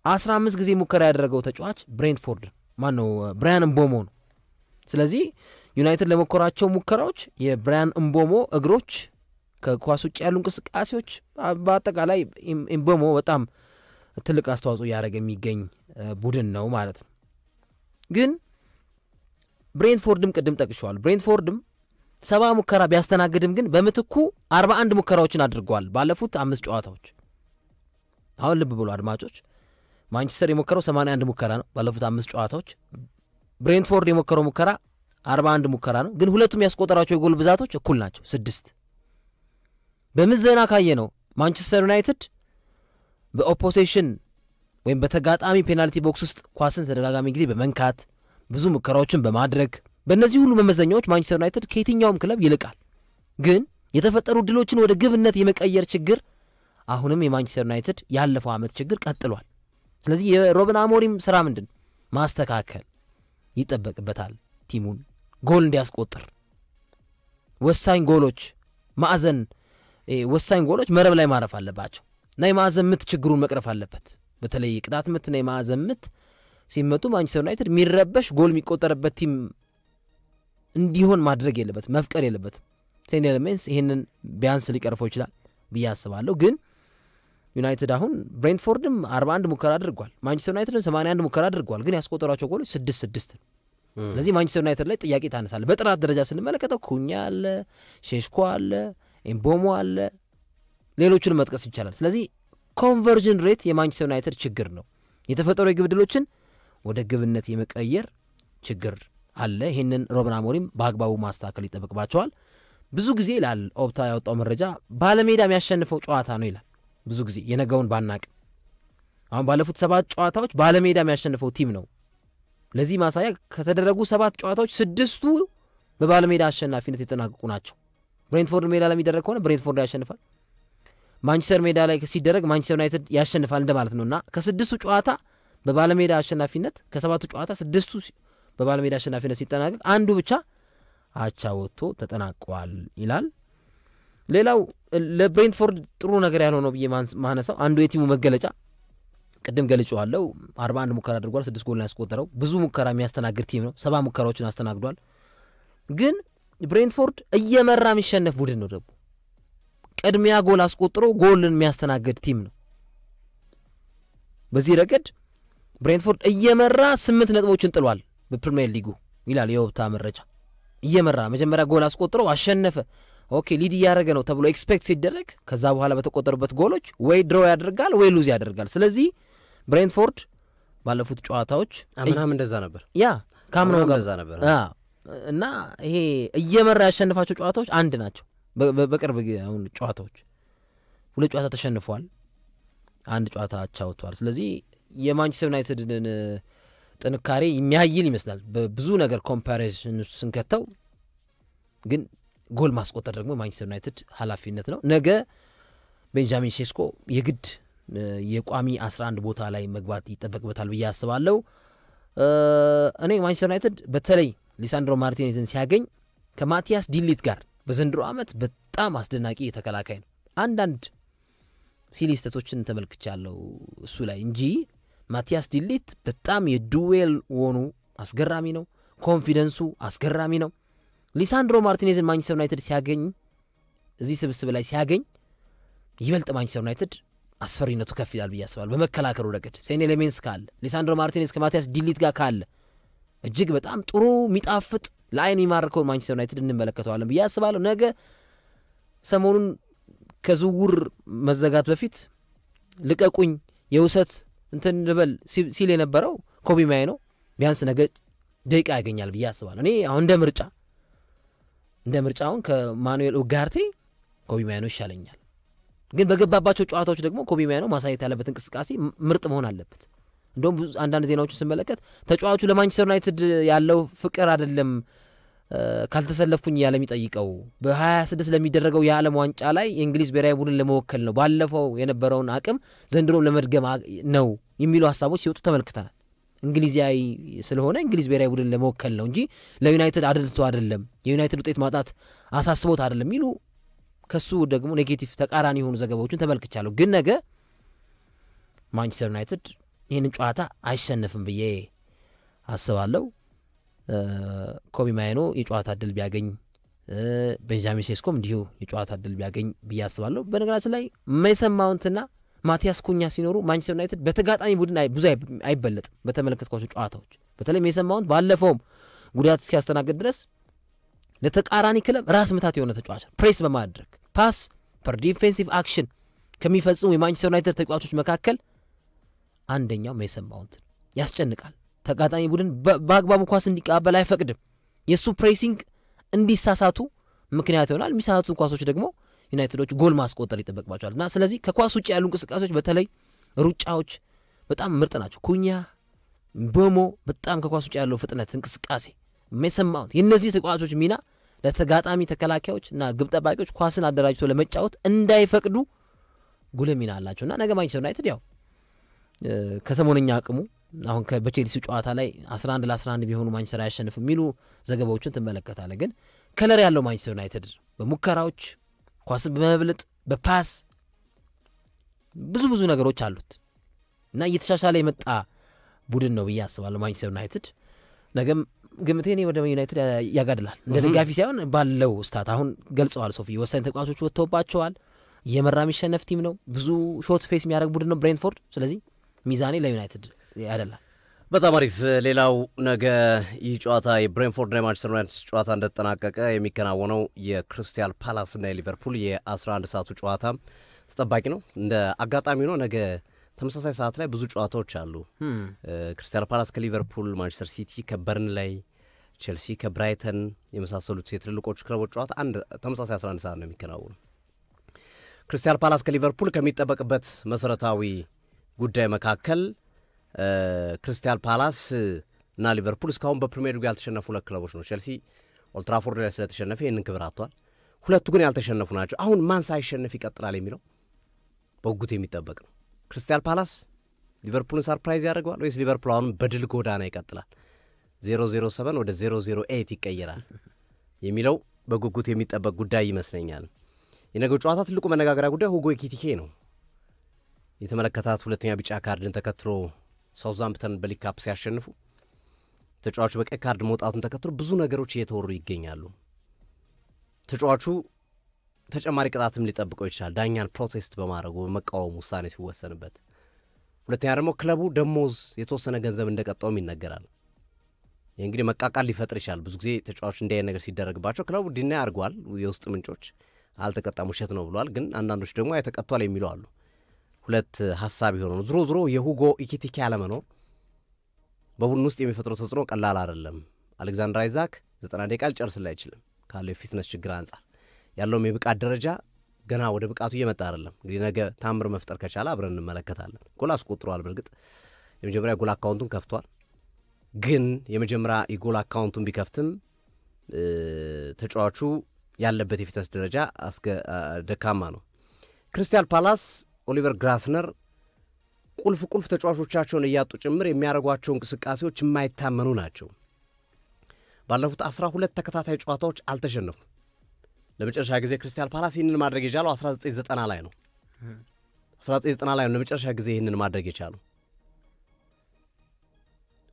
15 ጊዜ ሙከራ ያደረገው ተጫዋች ብራያን እምቦሞ ነው። ስለዚህ ዩናይትድ ለመኮራቸው ሙከራዎች የብራያን እምቦሞ እግሮች ከኳስ ውጭ ያሉ እንቅስቃሴዎች በአጠቃላይ እምቦሞ በጣም ትልቅ አስተዋጽኦ ያደረገ የሚገኝ ቡድን ነው ማለት ነው። ግን ብሬንትፎርድም ቅድም ጠቅሻዋል። ብሬንትፎርድም 70 ሙከራ ቢያስተናግድም ግን በምትኩ 41 ሙከራዎችን አድርጓል ባለፉት 5 ጨዋታዎች። አሁን ልብ ብሎ አድማጮች ማንቸስተር የሞከረው 81 ሙከራ ነው ባለፉት 5 ጨዋታዎች። ብሬንትፎርድ የሞከረው ሙከራ 41 ሙከራ ነው። ግን ሁለቱም ያስቆጠራቸው የጎል ብዛቶች እኩል ናቸው 6። በምዘና ካየ ነው ማንቸስተር ዩናይትድ በኦፖዚሽን ወይም በተጋጣሚ ፔናልቲ ቦክስ ውስጥ ኳስን ተደጋጋሚ ጊዜ በመንካት ብዙ ሙከራዎችን በማድረግ በእነዚህ ሁሉ መመዘኛዎች ማንቸስተር ዩናይትድ ከየትኛውም ክለብ ይልቃል። ግን የተፈጠሩ ድሎችን ወደ ግብነት የመቀየር ችግር አሁንም የማንቸስተር ዩናይትድ ያለፈው ዓመት ችግር ቀጥሏል። ስለዚህ የሮበን አሞሪም ስራ ምንድን ማስተካከል ይጠበቅበታል። ቲሙን ጎል እንዲያስቆጥር ወሳኝ ጎሎች መረብ ላይ ማረፍ አለባቸው እና የማዕዘን ምት ችግሩን መቅረፍ አለበት። በተለይ ቅጣት ምትና የማዕዘን ምት ሲመጡ ማንቸስተር ዩናይትድ የሚረበሽ ጎል የሚቆጠርበት ቲም እንዲሆን ማድረግ የለበትም፣ መፍቀር የለበትም። ሴኒ ኤለሜንትስ ይህንን ቢያንስ ሊቀርፈው ይችላል ብዬ አስባለሁ። ግን ዩናይትድ አሁን ብሬንትፎርድም 41 ሙከራ አድርጓል፣ ማንቸስተር ዩናይትድም 81 ሙከራ አድርጓል። ግን ያስቆጠሯቸው ጎሎች 6 ነው። ስለዚህ ማንቸስተር ዩናይትድ ላይ ጥያቄ ታነሳለ። በጥራት ደረጃ ስንመለከተው ኩኛ አለ፣ ሼሽኮ አለ፣ ኤምቦሞ አለ፣ ሌሎቹንም መጥቀስ ይቻላል። ስለዚህ ኮንቨርዥን ሬት የማንቸስተር ዩናይትድ ችግር ነው። የተፈጠሩ የግብ ዕድሎችን ወደ ግብነት የመቀየር ችግር አለ። ይህንን ሮበን አሞሪም በአግባቡ ማስተካከል ይጠበቅባቸዋል። ብዙ ጊዜ ይላል ኦፕታ ያወጣው መረጃ ባለሜዳ የሚያሸንፈው ጨዋታ ነው ይላል። ብዙ ጊዜ የነገውን ባናቅ አሁን ባለፉት 7 ጨዋታዎች ባለሜዳ የሚያሸንፈው ቲም ነው። ለዚህ ማሳያ ከተደረጉ 7 ጨዋታዎች 6ቱ በባለሜዳ አሸናፊነት የተጠናቀቁ ናቸው። ብሬንትፎርድ ሜዳ ላይ የሚደረግ ከሆነ ብሬንትፎርድ ያሸንፋል። ማንቸስተር ሜዳ ላይ ሲደረግ ማንቸስተር ዩናይትድ ያሸንፋል እንደማለት ነውና ከ6ቱ ጨዋታ በባለሜዳ አሸናፊነት ከ7ቱ ጨዋታ 6ቱ በባለሜዳ አሸናፊነት ሲጠናቀቅ አንዱ ብቻ አቻ ወጥቶ ተጠናቋል ይላል። ሌላው ለብሬንትፎርድ ጥሩ ነገር ያልሆነው ብዬ ማነሳው አንዱ የቲሙ መገለጫ ቅድም ገልጬዋለሁ። 41 ሙከራ አድርጓል፣ 6 ጎል ነው ያስቆጠረው። ብዙ ሙከራ የሚያስተናግድ ቲም ነው፣ 70 ሙከራዎችን አስተናግዷል። ግን ብሬንትፎርድ እየመራ የሚሸነፍ ቡድን ነው። ደግሞ ቅድሚያ ጎል አስቆጥሮ ጎልን የሚያስተናግድ ቲም ነው። በዚህ ረገድ ብሬንትፎርድ እየመራ 8 ነጥቦችን ጥሏል በፕሪሚየር ሊጉ ይላል የወብታ መረጃ። እየመራ መጀመሪያ ጎል አስቆጥሮ አሸነፈ፣ ኦኬ ሊድ እያደረገ ነው ተብሎ ኤክስፔክት ሲደረግ ከዛ በኋላ በተቆጠሩበት ጎሎች ወይ ድሮ ያደርጋል ወይ ሉዝ ያደርጋል። ስለዚህ ብሬንትፎርድ ባለፉት ጨዋታዎች አምናም እንደዛ ነበር፣ ካምናም እንደዛ ነበር እና ይሄ እየመራ ያሸነፋቸው ጨዋታዎች አንድ ናቸው። በቅርብ አሁን ጨዋታዎች 2 ጨዋታ ተሸንፏል፣ 1 ጨዋታ አቻ ወጥቷል። ስለዚህ የማንቸስተር ዩናይትድን ጥንካሬ የሚያይል ይመስላል በብዙ ነገር ኮምፓሪዥን ስንከተው። ግን ጎል ማስቆጠር ደግሞ ማንቸስተር ዩናይትድ ኃላፊነት ነው። ነገ ቤንጃሚን ሼስኮ የግድ የቋሚ 11 ቦታ ላይ መግባት ይጠበቅበታል ብዬ አስባለሁ። እኔ ማንቸስተር ዩናይትድ በተለይ ሊሳንድሮ ማርቲኔዝን ሲያገኝ ከማቲያስ ዲሊት ጋር በዘንድሮ ዓመት በጣም አስደናቂ የተከላካይ ነው። አንዳንድ ሲሊ ስህተቶችን ተመልክቻለሁ እሱ ላይ እንጂ ማቲያስ ዲሊት በጣም የዱዌል ሆኑ አስገራሚ ነው። ኮንፊደንሱ አስገራሚ ነው ሊሳንድሮ ማርቲኔዝን ማንቸስተር ዩናይትድ ሲያገኝ እዚህ ስብስብ ላይ ሲያገኝ ይበልጥ ማንቸስተር ዩናይትድ አስፈሪነቱ ከፍ ይላል ብዬ አስባለሁ በመከላከሉ ረገድ ሴኔ ሌሜንስ ካለ ሊሳንድሮ ማርቲኔዝ ከማቲያስ ዲሊት ጋር ካለ እጅግ በጣም ጥሩ ሚጣፍጥ ለአይን የሚማርከው ማንቸስተር ዩናይትድ እንመለከተዋለን ብዬ አስባለሁ ነገ ሰሞኑን ከዝውውር መዘጋት በፊት ልቀቁኝ የውሰት እንትን ልበል ሲል የነበረው ኮቢ ማይኖ ቢያንስ ነገ ደቂቃ ያገኛል ብዬ አስባለሁ እኔ አሁን እንደ ምርጫውን ከማኑኤል ኡጋርቴ ኮቢ ማይኖ ይሻለኛል ግን በገባባቸው ጨዋታዎች ደግሞ ኮቢ ማይኖ ማሳየት ያለበት እንቅስቃሴ ምርጥ መሆን አለበት እንደውም አንዳንድ ዜናዎችን ስመለከት ተጫዋቹ ለማንቸስተር ዩናይትድ ያለው ፍቅር አይደለም ካልተሰለፍኩኝ ያለ የሚጠይቀው በ26 ለሚደረገው የዓለም ዋንጫ ላይ የእንግሊዝ ብሔራዊ ቡድን ለመወከል ነው ባለፈው የነበረውን አቅም ዘንድሮ ለመድገም ነው የሚሉ ሐሳቦች ሲወጡ ተመልክተናል እንግሊዛዊ ስለሆነ እንግሊዝ ብሔራዊ ቡድን ለመወከል ነው እንጂ ለዩናይትድ አድልቶ አይደለም የዩናይትድ ውጤት ማጣት አሳስቦት አይደለም የሚሉ ከሱ ደግሞ ኔጌቲቭ ተቃራኒ የሆኑ ዘገባዎችን ተመልክቻለሁ ግን ነገ ማንቸስተር ዩናይትድ ይህንን ጨዋታ አይሸነፍም ብዬ አስባለሁ ኮቢ ማይኖ የጨዋታ እድል ቢያገኝ ቤንጃሚን ሴስኮም እንዲሁ የጨዋታ እድል ቢያገኝ ብዬ አስባለሁ በነገራችን ላይ ሜሰን ማውንትና ማቲያስ ኩኛ ሲኖሩ ማንቸስተር ዩናይትድ በተጋጣሚ ቡድን ብዙ አይበለጥም በተመለከትኳቸው ጨዋታዎች በተለይ ሜሰን ማውንት ባለፈውም ጉዳት እስኪያስተናግድ ድረስ ለተቃራኒ ክለብ ራስ ምታት የሆነ ተጫዋች ፕሬስ በማድረግ ፓስ ፐር ዲፌንሲቭ አክሽን ከሚፈጽሙ የማንቸስተር ዩናይትድ ተጫዋቾች መካከል አንደኛው ሜሰን ማውንት ያስጨንቃል ተጋጣሚ ቡድን በአግባቡ ኳስ እንዲቀበል አይፈቅድም የሱ ፕሬሲንግ እንዲሳሳቱ ምክንያት ይሆናል የሚሳሳቱ ኳሶች ደግሞ ዩናይትዶች ጎል ማስቆጠር ይጠበቅባቸዋልና ስለዚህ ከኳስ ውጭ ያሉ እንቅስቃሴዎች በተለይ ሩጫዎች በጣም ምርጥ ናቸው ኩኛ ቦሞ በጣም ከኳስ ውጭ ያለው ፍጥነት እንቅስቃሴ ሜሰን ማውንት የነዚህ ተጫዋቾች ሚና ለተጋጣሚ ተከላካዮችና ግብ ጠባቂዎች ኳስን አደራጅቶ ለመጫወት እንዳይፈቅዱ ጉልህ ሚና አላቸውና ነገ ማንቸስተር ዩናይትድ ያው ከሰሞነኛ አቅሙ አሁን በቼልሲ ጨዋታ ላይ 11 ለ11 ቢሆኑ ማንቸስተር ያሸንፍ የሚሉ ዘገባዎችን ተመለከታለ ግን ከለር ያለው ማንቸስተር ዩናይትድ በሙከራዎች ኳስ በመብለጥ በፓስ ብዙ ነገሮች አሉት እና እየተሻሻለ የመጣ ቡድን ነው ብዬ አስባለሁ ማንቸስተር ዩናይትድ ነገም ግምቴኔ ወደ ዩናይትድ ያጋድላል እንደ ደጋፊ ሳይሆን ባለው ስታት አሁን ገልጸዋል ሶፊ ወሳኝ ተጫዋቾች ወጥተውባቸዋል የመራሚ ሸነፍ ቲም ነው ብዙ ሾት ፌስ የሚያደርግ ቡድን ነው ብሬንትፎርድ ስለዚህ ሚዛኔ ለዩናይትድ ያደላል በጣም አሪፍ ሌላው ነገ ይህ ጨዋታ የብሬንትፎርድ እና ማንቸስተር ዩናይትድ ጨዋታ እንደተጠናቀቀ የሚከናወነው የክሪስታል ፓላስ እና የሊቨርፑል የ11 ሰዓቱ ጨዋታ ተጠባቂ ነው እንደ አጋጣሚ ነው ነገ ተመሳሳይ ሰዓት ላይ ብዙ ጨዋታዎች አሉ ክሪስታል ፓላስ ከሊቨርፑል ማንቸስተር ሲቲ ከበርንላይ ቼልሲ ከብራይተን የመሳሰሉት የትልልቆቹ ክለቦች ጨዋታ አንድ ተመሳሳይ 11 ሰዓት ነው የሚከናወነው ክሪስታል ፓላስ ከሊቨርፑል ከሚጠበቅበት መሰረታዊ ጉዳይ መካከል ክሪስታል ፓላስ እና ሊቨርፑል እስካሁን በፕሪሚየር ሊግ ያልተሸነፉ ሁለት ክለቦች ነው ቼልሲ ኦልድ ትራፎርድ ላይ ስለተሸነፈ ይህንን ክብር አጥቷል ሁለቱ ግን ያልተሸነፉ ናቸው አሁን ማን ሳይሸነፍ ይቀጥላል የሚለው በጉጉት የሚጠበቅ ነው ክሪስታል ፓላስ ሊቨርፑልን ሰርፕራይዝ ያደርገዋል ወይስ ሊቨርፑል አሁን በድል ጎዳና ይቀጥላል 007 ወደ 008 ይቀየራል የሚለው በጉጉት የሚጠበቅ ጉዳይ ይመስለኛል የነገው ጨዋታ ትልቁ መነጋገሪያ ጉዳይ ሁጎ ኤኪቲኬ ነው የተመለከታት ሁለተኛ ቢጫ ካርድን ተከትሎ ሳውዛምፕተን በሊግ ካፕ ሲያሸንፉ ተጫዋቹ በቀይ ካርድ መውጣቱን ተከትሎ ብዙ ነገሮች እየተወሩ ይገኛሉ ተጫዋቹ ተጨማሪ ቅጣትም ሊጠብቀው ይችላል ዳኛን ፕሮቴስት በማድረጉ በመቃወም ውሳኔ ሲወሰንበት ሁለተኛ ደግሞ ክለቡ ደሞዝ የተወሰነ ገንዘብ እንደቀጣውም ይነገራል ይህ እንግዲህ መቃቃል ሊፈጥር ይችላል ብዙ ጊዜ ተጫዋቹ እንዲህ ነገር ሲደረግባቸው ክለቡ ዲና ያርጓል የውስጥ ምንጮች አልተቀጣም ውሸት ነው ብሏል ግን አንዳንዶች ደግሞ አይተቀጣል የሚሉ አሉ ሁለት ሐሳብ ይሆኑ ዝሮ የሁጎ ኢኪቲኬ አለመኖር በቡድን ውስጥ የሚፈጥረው ተጽዕኖ ቀላል አይደለም አሌክዛንደር አይዛክ 90 ደቂቃ ሊጨርስላ አይችልም ካለው የፊትነስ ችግር አንፃር ያለውም የብቃት ደረጃ ገና ወደ ብቃቱ እየመጣ አይደለም እንግዲህ ነገ ታምር መፍጠር ከቻለ አብረን እንመለከታለን ጎል አስቆጥሯል በርግጥ የመጀመሪያ ጎል አካውንቱን ከፍቷል ግን የመጀመሪያ የጎል አካውንቱን ቢከፍትም ተጫዋቹ ያለበት የፊትነስ ደረጃ ደካማ ነው ክሪስታል ፓላስ ኦሊቨር ግራስነር ቁልፍ ተጫዋቾቻቸውን እያጡ ጭምር የሚያደርጓቸው እንቅስቃሴዎች የማይታመኑ ናቸው ባለፉት 12 ተከታታይ ጨዋታዎች አልተሸነፉም ለመጨረሻ ጊዜ ክሪስታል ፓላስ ይህንን ማድረግ የቻለው 1990 ላይ ነው 1990 ላይ ነው ለመጨረሻ ጊዜ ይህንን ማድረግ የቻለው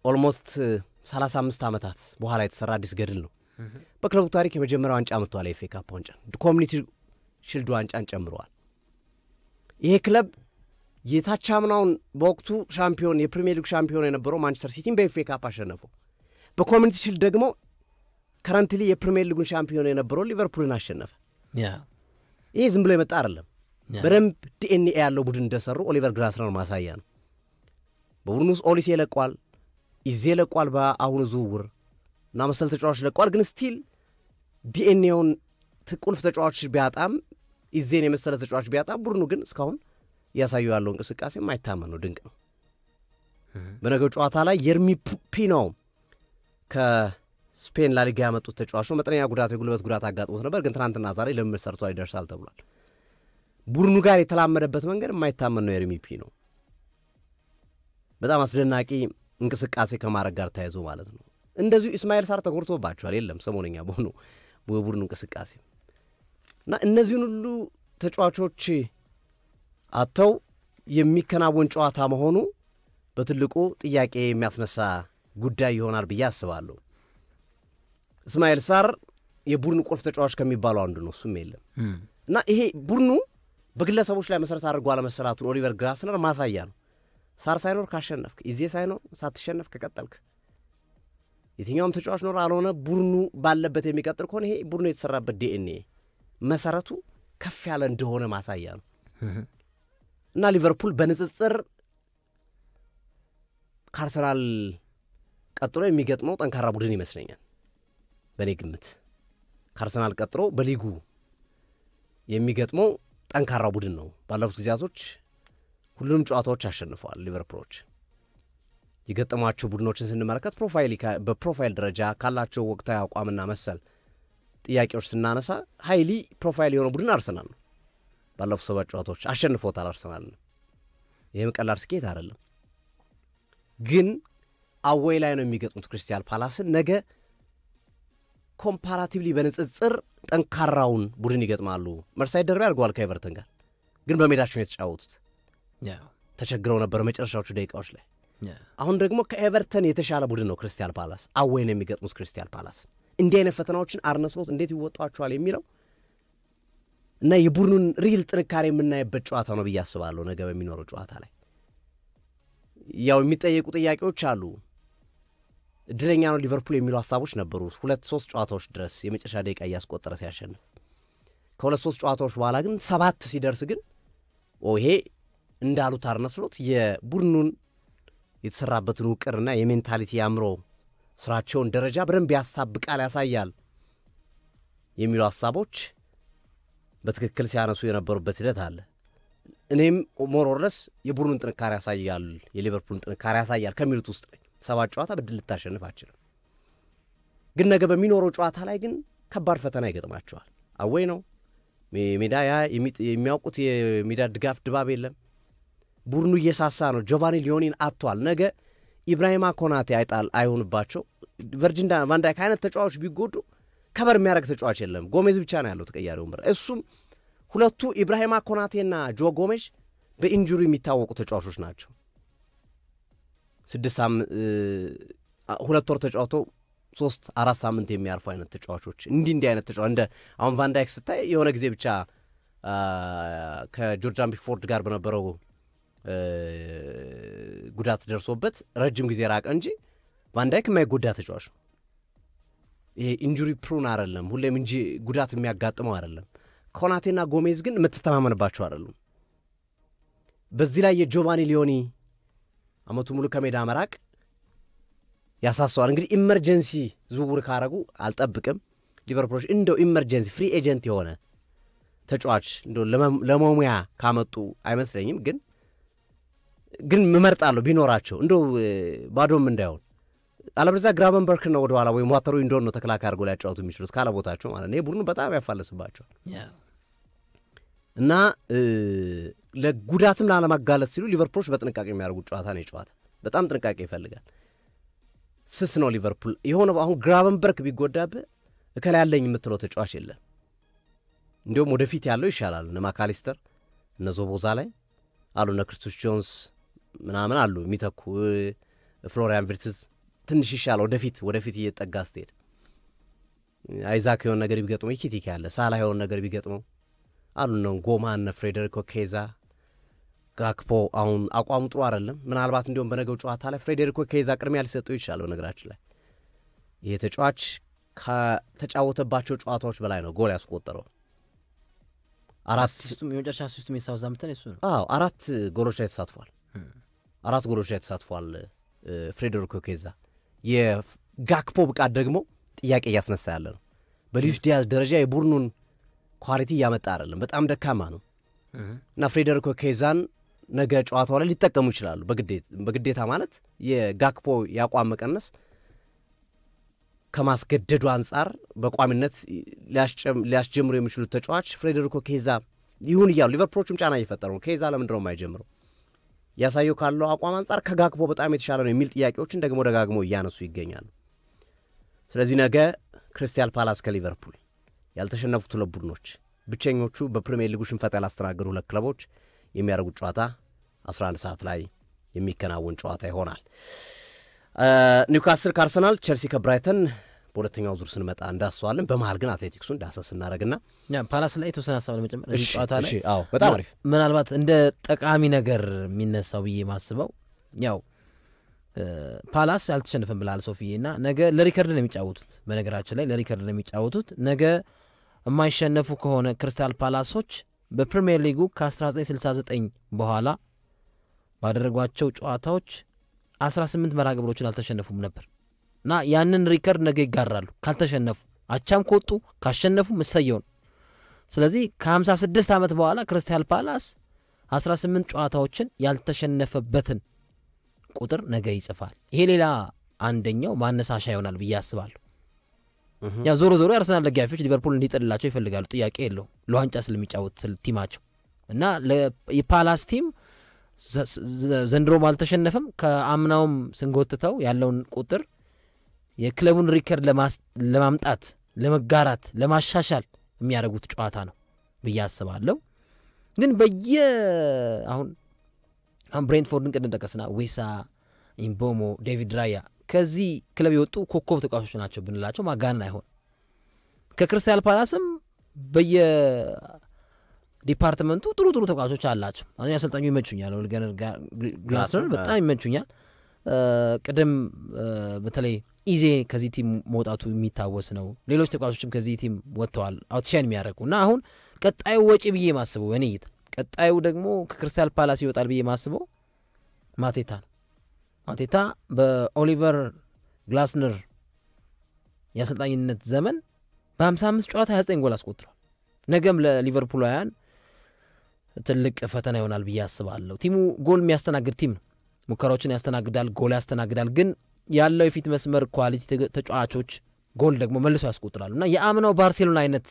ኦልሞስት 35 ዓመታት በኋላ የተሰራ አዲስ ገድል ነው። በክለቡ ታሪክ የመጀመሪያው ዋንጫ መጥቷል። ኤፍ ኤ ካፕ ዋንጫ፣ ኮሚኒቲ ሺልድ ዋንጫን ጨምረዋል። ይሄ ክለብ የታቻምናውን በወቅቱ ሻምፒዮን የፕሪሚየር ሊግ ሻምፒዮን የነበረው ማንቸስተር ሲቲን በኤፍ ኤ ካፕ አሸነፈው። በኮሚኒቲ ሺልድ ደግሞ ከረንትሊ የፕሪሚየር ሊጉን ሻምፒዮን የነበረው ሊቨርፑልን አሸነፈ። ይሄ ዝም ብሎ የመጣ አይደለም። በደንብ ዲኤንኤ ያለው ቡድን እንደሰሩ ኦሊቨር ግላስነር ማሳያ ነው። በቡድኑ ውስጥ ኦሊሴ ለቋል፣ ኢዜ ለቋል፣ በአሁኑ ዝውውር እና መሰል ተጫዋቾች ለቋል። ግን ስቲል ዲኤንኤውን ቁልፍ ተጫዋቾች ቢያጣም ኢዜን የመሰለ ተጫዋች ቢያጣም ቡድኑ ግን እስካሁን ያሳዩ ያለው እንቅስቃሴ የማይታመን ነው፣ ድንቅ ነው። በነገው ጨዋታ ላይ የርሚ ፒኖ ከስፔን ላሊጋ ያመጡት ተጫዋች ነው። መጠነኛ ጉዳት የጉልበት ጉዳት አጋጥሞት ነበር፣ ግን ትናንትና ዛሬ ልምምድ ሰርቷል፣ ይደርሳል ተብሏል። ቡድኑ ጋር የተላመደበት መንገድ የማይታመን ነው። የርሚ ፒኖ በጣም አስደናቂ እንቅስቃሴ ከማድረግ ጋር ተያይዞ ማለት ነው። እንደዚሁ ኢስማኤል ሳር ተጎድቶባቸዋል፣ የለም ሰሞነኛ በሆኑ በቡድኑ እንቅስቃሴ እና እነዚህን ሁሉ ተጫዋቾች አተው የሚከናወን ጨዋታ መሆኑ በትልቁ ጥያቄ የሚያስነሳ ጉዳይ ይሆናል ብዬ አስባለሁ። ኢስማኤል ሳር የቡድኑ ቁልፍ ተጫዋች ከሚባለው አንዱ ነው፣ እሱም የለም እና ይሄ ቡድኑ በግለሰቦች ላይ መሰረት አድርጎ አለመሰራቱን ኦሊቨር ግላስነር ማሳያ ነው። ሳር ሳይኖር ካሸነፍክ፣ ኢዜ ሳይኖር ሳትሸነፍ ከቀጠልክ፣ የትኛውም ተጫዋች ኖር አልሆነ ቡድኑ ባለበት የሚቀጥል ከሆነ ይሄ ቡድኑ የተሰራበት ዲኤንኤ መሰረቱ ከፍ ያለ እንደሆነ ማሳያ ነው እና ሊቨርፑል በንጽጽር ከአርሰናል ቀጥሎ የሚገጥመው ጠንካራ ቡድን ይመስለኛል። በእኔ ግምት ከአርሰናል ቀጥሎ በሊጉ የሚገጥመው ጠንካራ ቡድን ነው። ባለፉት ጊዜያቶች ሁሉንም ጨዋታዎች አሸንፈዋል ሊቨርፑሎች። የገጠሟቸው ቡድኖችን ስንመለከት በፕሮፋይል ደረጃ ካላቸው ወቅታዊ አቋምና መሰል ጥያቄዎች ስናነሳ ሃይሊ ፕሮፋይል የሆነ ቡድን አርሰናል ነው። ባለፉት 7 ጨዋታዎች አሸንፎታል አርሰናል ነው። ይህም ቀላል ስኬት አይደለም። ግን አዌይ ላይ ነው የሚገጥሙት ክሪስታል ፓላስን። ነገ ኮምፓራቲቭሊ በንጽጽር ጠንካራውን ቡድን ይገጥማሉ። መርሳይድ ደርቢ አድርገዋል ከኤቨርተን ጋር፣ ግን በሜዳቸው የተጫወቱት ተቸግረው ነበር መጨረሻዎቹ ደቂቃዎች ላይ። አሁን ደግሞ ከኤቨርተን የተሻለ ቡድን ነው ክሪስታል ፓላስ። አዌይ ነው የሚገጥሙት ክሪስታል ፓላስ። እንዲህ አይነት ፈተናዎችን አርነ ስሎት እንዴት ይወጣቸዋል የሚለው እና የቡድኑን ሪል ጥንካሬ የምናይበት ጨዋታ ነው ብዬ አስባለሁ። ነገ በሚኖረው ጨዋታ ላይ ያው የሚጠየቁ ጥያቄዎች አሉ። እድለኛ ነው ሊቨርፑል የሚሉ ሀሳቦች ነበሩ 2-3 ጨዋታዎች ድረስ የመጨረሻ ደቂቃ እያስቆጠረ ሲያሸንፍ። ከ2-3 ጨዋታዎች በኋላ ግን 7 ሲደርስ ግን ይሄ እንዳሉት አርነ ስሎት የቡድኑን የተሰራበትን ውቅርና የሜንታሊቲ ያምሮ ስራቸውን ደረጃ በደንብ ያሳብቃል፣ ያሳያል የሚሉ ሀሳቦች በትክክል ሲያነሱ የነበሩበት ሂደት አለ። እኔም ሞሮረስ የቡድኑን ጥንካሬ ያሳያል፣ የሊቨርፑልን ጥንካሬ ያሳያል ከሚሉት ውስጥ ነኝ። 7 ጨዋታ በድል ልታሸንፍ አትችልም። ግን ነገ በሚኖረው ጨዋታ ላይ ግን ከባድ ፈተና ይገጥማቸዋል። አዌይ ነው ሜዳ፣ የሚያውቁት የሜዳ ድጋፍ ድባብ የለም። ቡድኑ እየሳሳ ነው። ጆቫኒ ሊዮኒን አጥቷል። ነገ ኢብራሂማ ኮናቴ አይሆንባቸው፣ ቨርጂን ቫን ዳይክ አይነት ተጫዋቾች ቢጎዱ ከበር የሚያደርግ ተጫዋች የለም። ጎሜዝ ብቻ ነው ያለው ተቀያሪ ወንበር። እሱም ሁለቱ ኢብራሂማ ኮናቴና ጆ ጎሜዝ በኢንጁሪ የሚታወቁ ተጫዋቾች ናቸው። 2 ወር ተጫውተው 3-4 ሳምንት የሚያርፉ አይነት ተጫዋቾች እንዲህ አይነት ተጫዋች እንደ አሁን ቫን ዳይክ ስታይ የሆነ ጊዜ ብቻ ከጆርዳን ፒክፎርድ ጋር በነበረው ጉዳት ደርሶበት ረጅም ጊዜ ራቀ እንጂ ቫን ዳይክ የማይጎዳ ተጫዋች ነው። ይሄ ኢንጁሪ ፕሩን አይደለም፣ ሁሌም እንጂ ጉዳት የሚያጋጥመው አይደለም። ኮናቴና ጎሜዝ ግን የምትተማመንባቸው አይደሉም። በዚህ ላይ የጆቫኒ ሊዮኒ አመቱ ሙሉ ከሜዳ መራቅ ያሳሰዋል። እንግዲህ ኢመርጀንሲ ዝውውር ካረጉ አልጠብቅም ሊቨርፑሎች እንደው ኢመርጀንሲ ፍሪ ኤጀንት የሆነ ተጫዋች እንደው ለመሙያ ካመጡ አይመስለኝም። ግን መመርጣለሁ ቢኖራቸው እንደው ባዶም እንዳይሆን። አለበለዚያ ግራቨንበርክ ነው ወደ ኋላ ወይም ዋተሩ ኢንዶር ነው ተከላካይ አድርጎ ሊያጫወቱ የሚችሉት ካለ ቦታቸው ማለት ነው። ቡድኑ በጣም ያፋለስባቸዋል እና ለጉዳትም ላለማጋለጥ ሲሉ ሊቨርፑሎች በጥንቃቄ የሚያደርጉት ጨዋታ ነው። ጨዋታ በጣም ጥንቃቄ ይፈልጋል። ስስ ነው ሊቨርፑል። የሆነ አሁን ግራቨንበርክ ቢጎዳብህ እከላይ ያለኝ የምትለው ተጫዋች የለም። እንዲሁም ወደፊት ያለው ይሻላል። እነ ማካሊስተር እነ ዞቦዛ ላይ አሉ፣ እነ ክርስቶስ ጆንስ ምናምን አሉ የሚተኩ ፍሎሪያን ቪርትዝ ትንሽ ይሻለው ወደፊት እየተጠጋ ስትሄድ አይዛክ የሆነ ነገር ቢገጥመው ኢኪቲካ ያለ ሳላ የሆነ ነገር ቢገጥመው አሉ ነው ጎማን ፍሬዴሪኮ ኬዛ ጋክፖ አሁን አቋሙ ጥሩ አይደለም ምናልባት እንዲያውም በነገው ጨዋታ ላይ ፍሬዴሪኮ ኬዛ ቅድሚያ ሊሰጠው ይችላል በነገራችን ላይ ይሄ ተጫዋች ከተጫወተባቸው ጨዋታዎች በላይ ነው ጎል ያስቆጠረው የመጨረሻ ሲስቱም የሳውዛምፕተን እሱ ነው አራት ጎሎች ላይ ተሳትፏል ፍሬዴሪኮ ኬዛ የጋክፖ ብቃት ደግሞ ጥያቄ እያስነሳ ያለ ነው በሉዊስ ዲያዝ ደረጃ የቡድኑን ኳሊቲ ያመጣ አይደለም በጣም ደካማ ነው እና ፍሬዴሪኮ ኬዛን ነገ ጨዋታው ላይ ሊጠቀሙ ይችላሉ በግዴታ ማለት የጋክፖ ያቋም መቀነስ ከማስገደዱ አንፃር በቋሚነት ሊያስጀምሩ የሚችሉት ተጫዋች ፍሬዴሪኮ ኬዛ ይሁን ይያሉ ሊቨርፑልም ጫና እየፈጠሩ ነው ኬዛ ለምንድነው የማይጀምረው ያሳየው ካለው አቋም አንፃር ከጋክፖ በጣም የተሻለ ነው የሚል ጥያቄዎችን ደግሞ ደጋግሞ እያነሱ ይገኛሉ ስለዚህ ነገ ክሪስታል ፓላስ ከሊቨርፑል ያልተሸነፉት ሁለት ቡድኖች ብቸኞቹ በፕሪሚየር ሊጉ ሽንፈት ያላስተናገዱ ሁለት ክለቦች የሚያደርጉት ጨዋታ 11 ሰዓት ላይ የሚከናወን ጨዋታ ይሆናል ኒውካስል ከአርሰናል ቸልሲ ከብራይተን በሁለተኛው ዙር ስንመጣ እንዳስዋለን በመሃል ግን አትሌቲክሱን ዳሰስ እናረግና ፓላስ ላይ የተወሰነ ሐሳብ ለመጨመር እዚህ ጨዋታ ላይ በጣም አሪፍ ምናልባት እንደ ጠቃሚ ነገር የሚነሳው ብዬ ማስበው ያው ፓላስ ያልተሸነፈን ብላል ሶፊዬና ነገ ለሪከርድ ነው የሚጫወቱት በነገራችን ላይ ለሪከርድ ነው የሚጫወቱት ነገ የማይሸነፉ ከሆነ ክሪስታል ፓላሶች በፕሪሚየር ሊጉ ከ1969 በኋላ ባደረጓቸው ጨዋታዎች 18 መርሃ ግብሮችን አልተሸነፉም ነበር እና ያንን ሪከርድ ነገ ይጋራሉ ካልተሸነፉ አቻም ከወጡ ካሸነፉ መሰየው ስለዚህ ከ56 ዓመት በኋላ ክሪስታል ፓላስ 18 ጨዋታዎችን ያልተሸነፈበትን ቁጥር ነገ ይጽፋል ይሄ ሌላ አንደኛው ማነሳሻ ይሆናል ብዬ አስባለሁ ያ ዞሮ አርሰናል ደጋፊዎች ሊቨርፑል እንዲጥልላቸው ይፈልጋሉ ጥያቄ የለው ለዋንጫ ስለሚጫወት ቲማቸው እና የፓላስ ቲም ዘንድሮ አልተሸነፈም ከአምናውም ስንጎትተው ያለውን ቁጥር የክለቡን ሪከርድ ለማምጣት ለመጋራት ለማሻሻል የሚያደርጉት ጨዋታ ነው ብዬ አስባለሁ ግን አሁን ብሬንትፎርድን ቀደም ጠቀስና ዌሳ ኢምቦሞ ዴቪድ ራያ ከዚህ ክለብ የወጡ ኮከብ ተጫዋቾች ናቸው ብንላቸው ማጋነን አይሆን ከክሪስታል ፓላስም ዲፓርትመንቱ ጥሩ ተጫዋቾች አላቸው አሁን ያሰልጣኙ ይመቹኛል ኦልገነር ግላስነር በጣም ይመቹኛል ቀደም በተለይ ኢዜ ከዚህ ቲም መውጣቱ የሚታወስ ነው ሌሎች ተጫዋቾችም ከዚህ ቲም ወጥተዋል አውትሻይን የሚያደርጉና አሁን ቀጣዩ ወጪ ብዬ ማስበው እኔ ቀጣዩ ደግሞ ከክሪስታል ፓላስ ይወጣል ብዬ ማስበው ማቴታ በኦሊቨር ግላስነር ያሰልጣኝነት ዘመን በ55 ጨዋታ 29 ጎል አስቆጥሯል ነገም ለሊቨርፑላውያን ትልቅ ፈተና ይሆናል ብዬ አስባለሁ ቲሙ ጎል የሚያስተናግድ ቲም ነው ሙከራዎችን ያስተናግዳል ጎል ያስተናግዳል ግን ያለው የፊት መስመር ኳሊቲ ተጫዋቾች ጎል ደግሞ መልሶ ያስቆጥራሉ እና የአምናው ባርሴሎና አይነት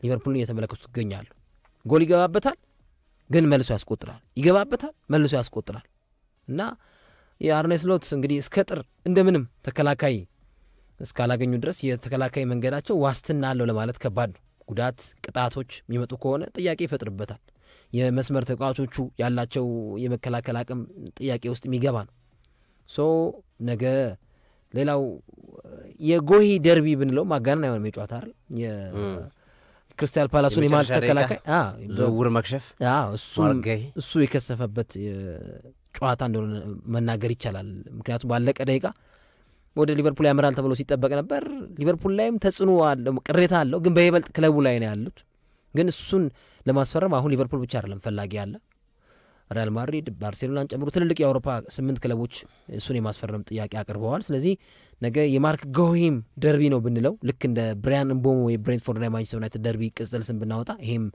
ሊቨርፑልን እየተመለከቱ ይገኛሉ ጎል ይገባበታል ግን መልሶ ያስቆጥራል ይገባበታል መልሶ ያስቆጥራል እና የአርኔ ስሎት እንግዲህ እስከ ጥር እንደምንም ተከላካይ እስካላገኙ ድረስ የተከላካይ መንገዳቸው ዋስትና አለው ለማለት ከባድ ነው ጉዳት ቅጣቶች የሚመጡ ከሆነ ጥያቄ ይፈጥርበታል የመስመር ተጫዋቾቹ ያላቸው የመከላከል አቅም ጥያቄ ውስጥ የሚገባ ነው ነገ ሌላው የጎሂ ደርቢ ብንለው ማጋነን አይሆንም የጨዋታ አይደል የክሪስታል ፓላሱን የማል ተከላካይ ዝውውር መክሸፍ እሱ የከሰፈበት ጨዋታ እንደሆነ መናገር ይቻላል ምክንያቱም ባለቀ ደቂቃ ወደ ሊቨርፑል ያመራል ተብሎ ሲጠበቅ ነበር ሊቨርፑል ላይም ተጽዕኖ አለው ቅሬታ አለው ግን በይበልጥ ክለቡ ላይ ነው ያሉት ግን እሱን ለማስፈረም አሁን ሊቨርፑል ብቻ አይደለም ፈላጊ ያለ ሪያል ማድሪድ ባርሴሎናን ጨምሮ ትልልቅ የአውሮፓ 8 ክለቦች እሱን የማስፈረም ጥያቄ አቅርበዋል ስለዚህ ነገ የማርክ ጎሂም ደርቢ ነው ብንለው ልክ እንደ ብራያን ምቦሞ የብሬንትፎርድ እና ማንቸስተር ዩናይትድ ደርቢ ቅጽል ስም ብናወጣ ይሄም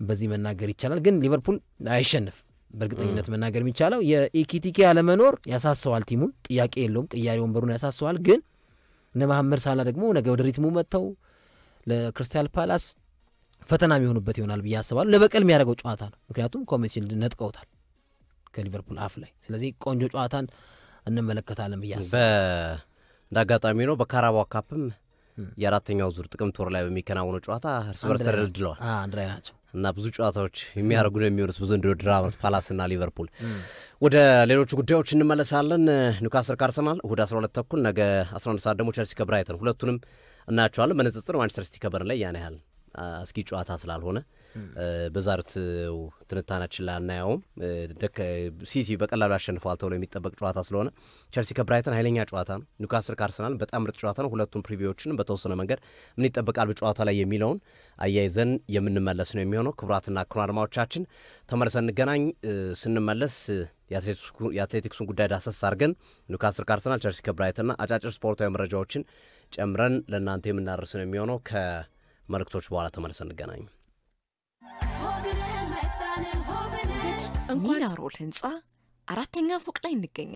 በዚህ መናገር ይቻላል ግን ሊቨርፑል አይሸነፍ በእርግጠኝነት መናገር የሚቻለው የኢኪቲኬ አለመኖር ያሳሰዋል ቲሙን ጥያቄ የለውም ቅያሬ ወንበሩን ያሳሰዋል ግን እነ መሐመድ ሳላ ደግሞ ነገ ወደ ሪትሙ መጥተው ለክሪስታል ፓላስ ፈተና የሚሆኑበት ይሆናል ብዬ አስባለሁ ለበቀል የሚያደርገው ጨዋታ ነው ምክንያቱም ኮሜሲል ነጥቀውታል ከሊቨርፑል አፍ ላይ ስለዚህ ቆንጆ ጨዋታን እንመለከታለን ብዬ አስባለሁ እንዳጋጣሚ ነው በካራባኦ ካፕም የአራተኛው ዙር ጥቅምት ወር ላይ በሚከናወነው ጨዋታ እርስ በርስ ተደልድለዋል አንድ ላይ ናቸው እና ብዙ ጨዋታዎች የሚያደርጉ ነው የሚሆኑት ብዙ እንደ ድራማ ፓላስና ሊቨርፑል ወደ ሌሎች ጉዳዮች እንመለሳለን ኒውካስል ከአርሰናል እሁድ 12:30 ነገ 11 ሰዓት ደግሞ ቸልሲ ከብራይተን ሁለቱንም እናያቸዋለን በንጽጽር ማንቸስተር ሲቲ ከበርን ላይ ያን ያህል አስጊ ጨዋታ ስላልሆነ በዛሬው ትንታናችን ላይ እናያውም ሲቲ በቀላሉ ያሸንፋል ተብሎ የሚጠበቅ ጨዋታ ስለሆነ ቸልሲ ከብራይተን ኃይለኛ ጨዋታ ነው ኒውካስል ከአርሰናል በጣም ምርጥ ጨዋታ ነው ሁለቱም ፕሪቪዎችን በተወሰነ መንገድ ምን ይጠበቃል በጨዋታ ላይ የሚለውን አያይዘን የምንመለስ ነው የሚሆነው ክቡራትና ክቡራን አድማጮቻችን ተመልሰን እንገናኝ ስንመለስ የአትሌቲክሱን ጉዳይ ዳሰስ አድርገን ኒውካስል ከአርሰናል ቸልሲ ከብራይተንና አጫጭር ስፖርታዊ መረጃዎችን ጨምረን ለእናንተ የምናደርስ ነው የሚሆነው ከመልእክቶች በኋላ ተመልሰን እንገናኝ ሚናሮል ህንጻ 4ኛ ፎቅ ላይ እንገኛለን